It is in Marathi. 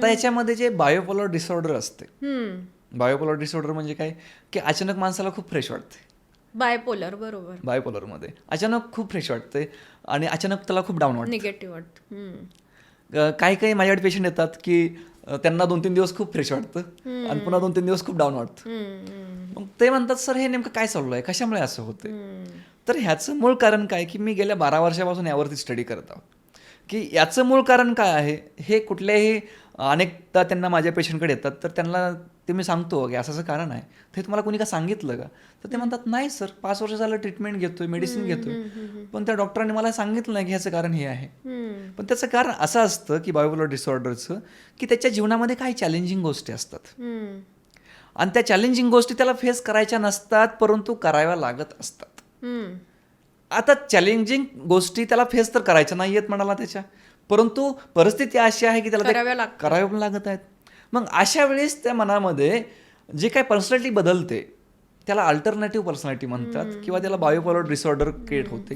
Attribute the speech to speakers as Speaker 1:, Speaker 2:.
Speaker 1: आता याच्यामध्ये जे बायोपोलर डिसऑर्डर असते,
Speaker 2: हम्म.
Speaker 1: बायोपोलर डिसऑर्डर म्हणजे काय की अचानक माणसाला खूप फ्रेश वाटते.
Speaker 2: बायपोलर बरोबर.
Speaker 1: बायोपोलरमध्ये अचानक खूप फ्रेश वाटते आणि अचानक त्याला खूप डाऊन वाटतं.
Speaker 2: निगेटिव्ह वाटतं.
Speaker 1: काही काही माझ्याकडे पेशंट येतात की त्यांना 2-3 दिवस खूप फ्रेश वाटतं आणि पुन्हा 2-3 दिवस खूप डाऊन वाटतं. मग ते म्हणतात सर हे नेमकं काय चालू आहे, कशामुळे असं होते. तर ह्याचं मूळ कारण काय की मी गेल्या 12 वर्षापासून यावरती स्टडी करत आहोत की याचं मूळ कारण काय आहे. हे कुठल्याही अनेकदा त्यांना माझ्या पेशंटकडे येतात तर त्यांना ते मी सांगतो की असं असं कारण आहे, ते तुम्हाला कोणी का सांगितलं का. तर ते म्हणतात नाही सर 5 वर्ष झालं ट्रीटमेंट घेतोय, मेडिसिन घेतोय, पण त्या डॉक्टरांनी मला सांगितलं नाही की ह्याचं कारण हे आहे. पण त्याचं कारण असं असतं की बायोपोलर डिसऑर्डरचं की त्याच्या जीवनामध्ये काही चॅलेंजिंग गोष्टी असतात आणि त्या चॅलेंजिंग गोष्टी त्याला फेस करायच्या नसतात परंतु कराव्या लागत असतात. आता चॅलेंजिंग गोष्टी त्याला फेस तर करायच्या नाही आहेत म्हणाला त्याच्या, परंतु परिस्थिती अशी आहे की त्याला कराव्या पण लागत आहेत. मग अशा वेळेस त्या मनामध्ये जे काही पर्सनॅलिटी बदलते त्याला अल्टरनेटिव्ह पर्सनॅलिटी म्हणतात किंवा त्याला बायोपोलर डिसऑर्डर क्रिएट होते.